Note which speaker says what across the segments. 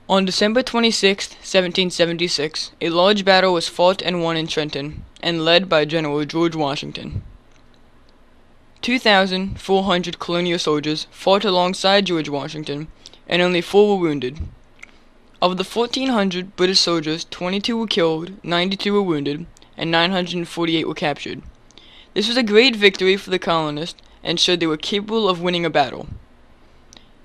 Speaker 1: On December 26, 1776, a large battle was fought and won in Trenton, and led by General George Washington. 2,400 colonial soldiers fought alongside George Washington, and only 4 were wounded. Of the 1,400 British soldiers, 22 were killed, 92 were wounded, and 948 were captured. This was a great victory for the colonists, and showed they were capable of winning a battle.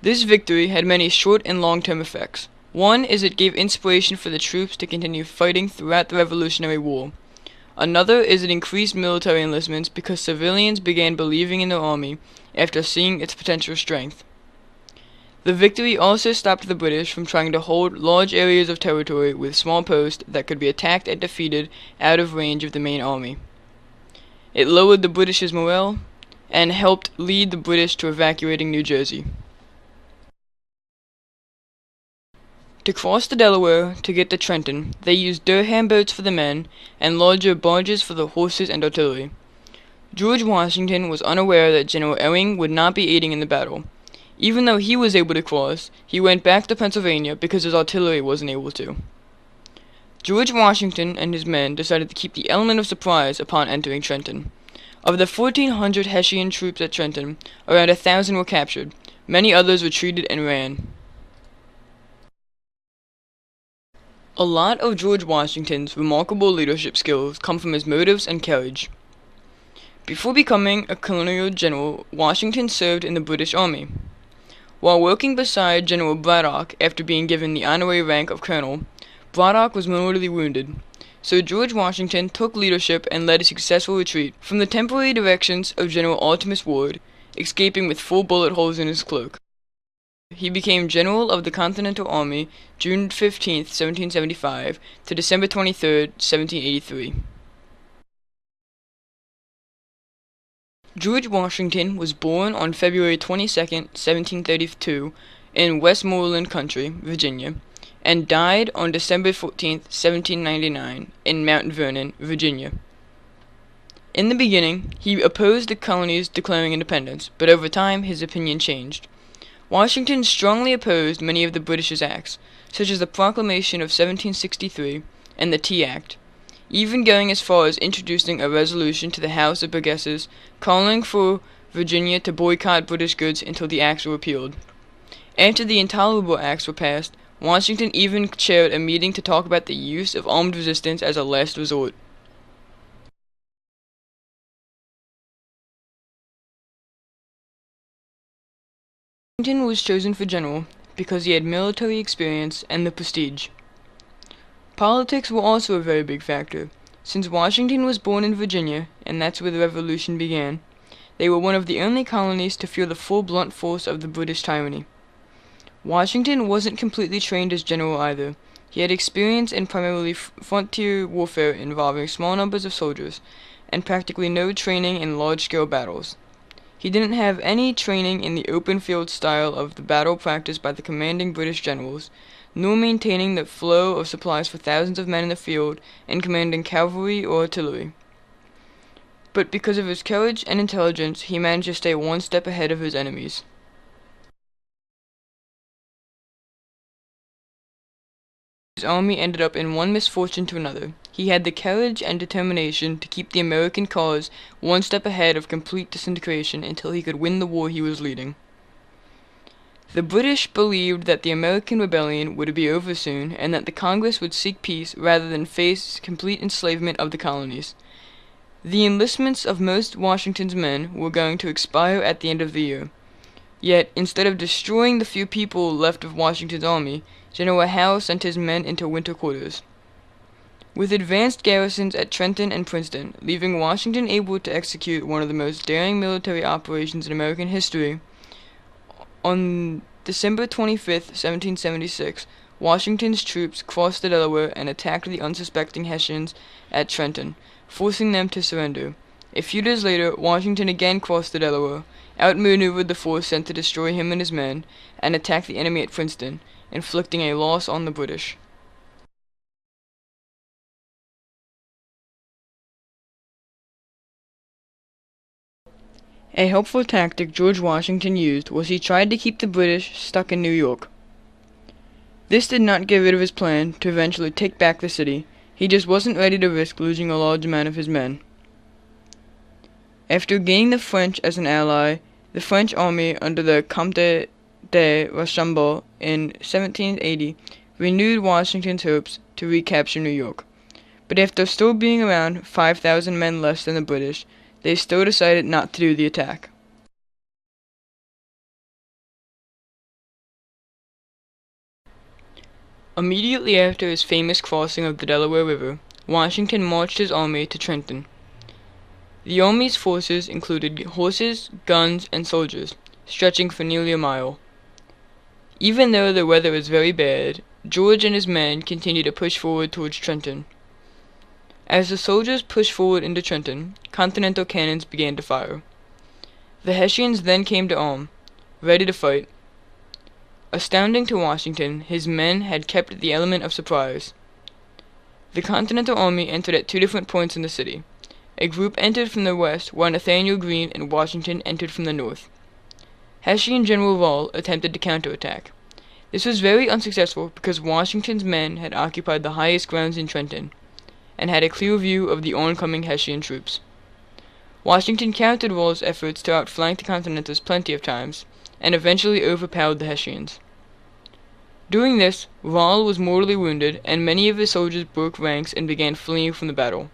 Speaker 1: This victory had many short and long-term effects. One is it gave inspiration for the troops to continue fighting throughout the Revolutionary War. Another is it increased military enlistments because civilians began believing in their army after seeing its potential strength. The victory also stopped the British from trying to hold large areas of territory with small posts that could be attacked and defeated out of range of the main army. It lowered the British's morale and helped lead the British to evacuating New Jersey. To cross the Delaware to get to Trenton, they used Durham boats for the men and larger barges for the horses and artillery. George Washington was unaware that General Ewing would not be aiding in the battle. Even though he was able to cross, he went back to Pennsylvania because his artillery wasn't able to. George Washington and his men decided to keep the element of surprise upon entering Trenton. Of the 1,400 Hessian troops at Trenton, around 1,000 were captured. Many others retreated and ran. A lot of George Washington's remarkable leadership skills come from his motives and courage. Before becoming a colonial general, Washington served in the British Army. While working beside General Braddock after being given the honorary rank of colonel, Braddock was mortally wounded. So George Washington took leadership and led a successful retreat from the temporary directions of General Artemas Ward, escaping with 4 bullet holes in his cloak. He became General of the Continental Army June 15, 1775 to December 23, 1783. George Washington was born on February 22, 1732 in Westmoreland Country, Virginia, and died on December 14, 1799 in Mount Vernon, Virginia. In the beginning, he opposed the colonies declaring independence, but over time his opinion changed. Washington strongly opposed many of the British's acts, such as the Proclamation of 1763 and the Tea Act, even going as far as introducing a resolution to the House of Burgesses calling for Virginia to boycott British goods until the acts were repealed. After the Intolerable Acts were passed, Washington even chaired a meeting to talk about the use of armed resistance as a last resort. Washington was chosen for general because he had military experience and the prestige. Politics were also a very big factor. Since Washington was born in Virginia, and that's where the Revolution began, they were one of the only colonies to feel the full blunt force of the British tyranny. Washington wasn't completely trained as general either. He had experience in primarily frontier warfare involving small numbers of soldiers, and practically no training in large-scale battles. He didn't have any training in the open field style of the battle practiced by the commanding British generals, nor maintaining the flow of supplies for thousands of men in the field and commanding cavalry or artillery. But because of his courage and intelligence, he managed to stay one step ahead of his enemies. His army ended up in one misfortune to another. He had the courage and determination to keep the American cause one step ahead of complete disintegration until he could win the war he was leading. The British believed that the American rebellion would be over soon, and that the Congress would seek peace rather than face complete enslavement of the colonies. The enlistments of most Washington's men were going to expire at the end of the year. Yet, instead of destroying the few people left of Washington's army, General Howe sent his men into winter quarters, with advanced garrisons at Trenton and Princeton, leaving Washington able to execute one of the most daring military operations in American history. On December 25, 1776, Washington's troops crossed the Delaware and attacked the unsuspecting Hessians at Trenton, forcing them to surrender. A few days later, Washington again crossed the Delaware, outmaneuvered the force sent to destroy him and his men, and attacked the enemy at Princeton, inflicting a loss on the British. A helpful tactic George Washington used was he tried to keep the British stuck in New York. This did not get rid of his plan to eventually take back the city. He just wasn't ready to risk losing a large amount of his men. After gaining the French as an ally, the French army under the Comte de Rochambeau in 1780 renewed Washington's hopes to recapture New York. But after still being around 5,000 men less than the British, they still decided not to do the attack. Immediately after his famous crossing of the Delaware River, Washington marched his army to Trenton. The army's forces included horses, guns, and soldiers, stretching for nearly a mile. Even though the weather was very bad, George and his men continued to push forward towards Trenton. As the soldiers pushed forward into Trenton, Continental cannons began to fire. The Hessians then came to arm, ready to fight. Astounding to Washington, his men had kept the element of surprise. The Continental Army entered at two different points in the city. A group entered from the west, while Nathanael Greene and Washington entered from the north. Hessian General Rall attempted to counterattack. This was very unsuccessful because Washington's men had occupied the highest grounds in Trenton, and had a clear view of the oncoming Hessian troops. Washington countered Rall's efforts to outflank the Continentals plenty of times, and eventually overpowered the Hessians. Doing this, Rall was mortally wounded, and many of his soldiers broke ranks and began fleeing from the battle.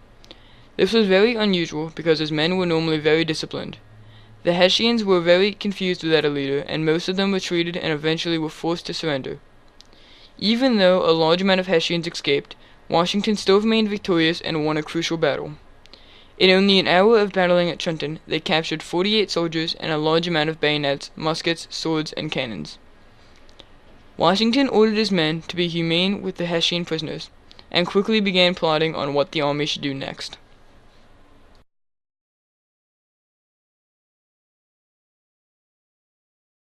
Speaker 1: This was very unusual because his men were normally very disciplined. The Hessians were very confused without a leader, and most of them retreated and eventually were forced to surrender. Even though a large amount of Hessians escaped, Washington still remained victorious and won a crucial battle. In only an hour of battling at Trenton, they captured 48 soldiers and a large amount of bayonets, muskets, swords, and cannons. Washington ordered his men to be humane with the Hessian prisoners, and quickly began plotting on what the army should do next.